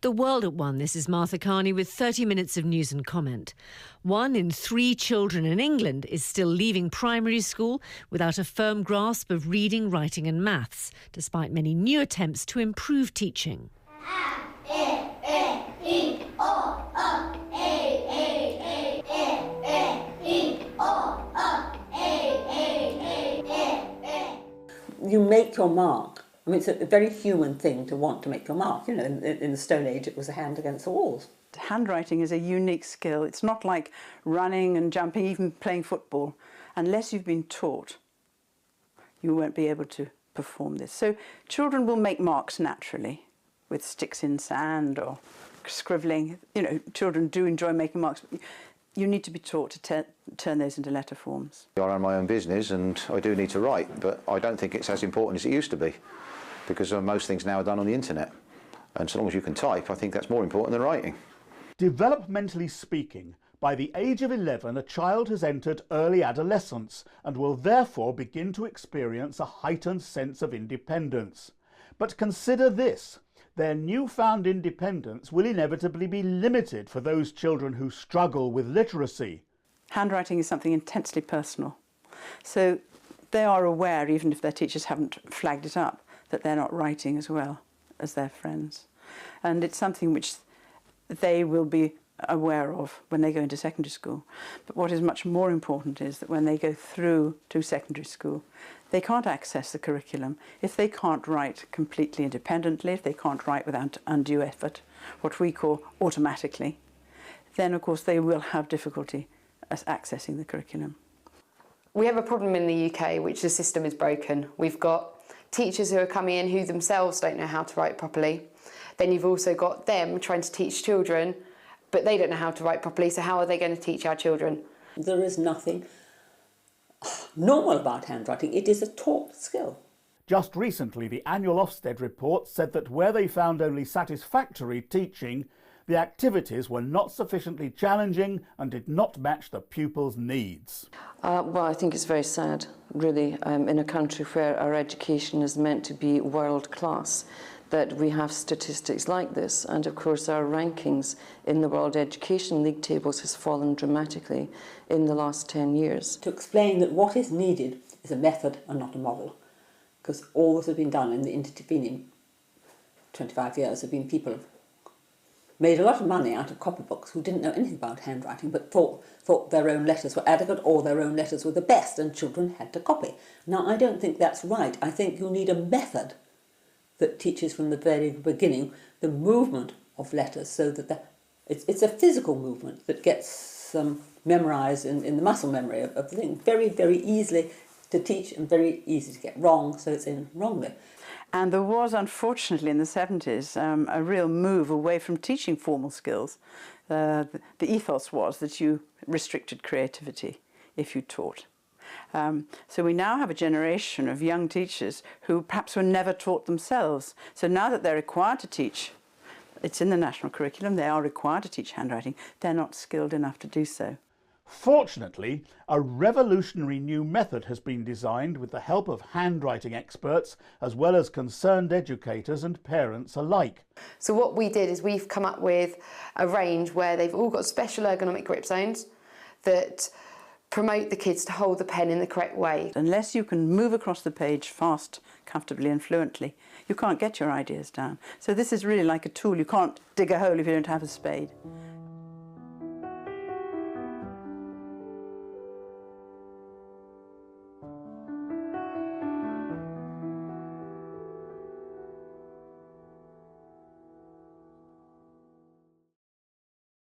The World at 1, this is Martha Carney with 30 minutes of news and comment. 1 in 3 children in England is still leaving primary school without a firm grasp of reading, writing and maths, despite many new attempts to improve teaching. You make your mark. I mean, it's a very human thing to want to make your mark. You know, in the Stone Age, it was a hand against the walls. Handwriting is a unique skill. It's not like running and jumping, even playing football. Unless you've been taught, you won't be able to perform this. So children will make marks naturally with sticks in sand or scribbling. You know, children do enjoy making marks. You need to be taught to turn those into letter forms. I run my own business and I do need to write, but I don't think it's as important as it used to be, because most things now are done on the internet. And so long as you can type, I think that's more important than writing. Developmentally speaking, by the age of 11, a child has entered early adolescence and will therefore begin to experience a heightened sense of independence. But consider this. Their newfound independence will inevitably be limited for those children who struggle with literacy. Handwriting is something intensely personal. So they are aware, even if their teachers haven't flagged it up, that they're not writing as well as their friends. And it's something which they will be aware of when they go into secondary school. But what is much more important is that when they go through to secondary school, they can't access the curriculum if they can't write completely independently, if they can't write without undue effort, what we call automatically. Then, of course, they will have difficulty accessing the curriculum. We have a problem in the UK, which the system is broken. We've got teachers who are coming in who themselves don't know how to write properly. Then you've also got them trying to teach children, but they don't know how to write properly, so how are they going to teach our children? There is nothing normal about handwriting. It is a taught skill. Just recently, the annual Ofsted report said that where they found only satisfactory teaching, the activities were not sufficiently challenging and did not match the pupils' needs. Well, I think it's very sad, really, in a country where our education is meant to be world class, that we have statistics like this. And of course our rankings in the World Education League tables has fallen dramatically in the last 10 years. To explain that what is needed is a method and not a model, because all that has been done in the intervening 25 years have been people who've made a lot of money out of copybooks who didn't know anything about handwriting but thought their own letters were adequate or their own letters were the best and children had to copy. Now, I don't think that's right. I think you need a method that teaches from the very beginning the movement of letters, so that it's a physical movement that gets memorised in the muscle memory of the thing very, very easily to teach and very easy to get wrong, so it's in wrongly. And there was, unfortunately, in the 70s, a real move away from teaching formal skills. The ethos was that you restricted creativity if you taught. So we now have a generation of young teachers who perhaps were never taught themselves. So now that they're required to teach, it's in the national curriculum, they are required to teach handwriting, they're not skilled enough to do so. Fortunately, a revolutionary new method has been designed with the help of handwriting experts as well as concerned educators and parents alike. So what we did is we've come up with a range where they've all got special ergonomic grip zones that promote the kids to hold the pen in the correct way. Unless you can move across the page fast, comfortably and fluently, you can't get your ideas down. So this is really like a tool. You can't dig a hole if you don't have a spade.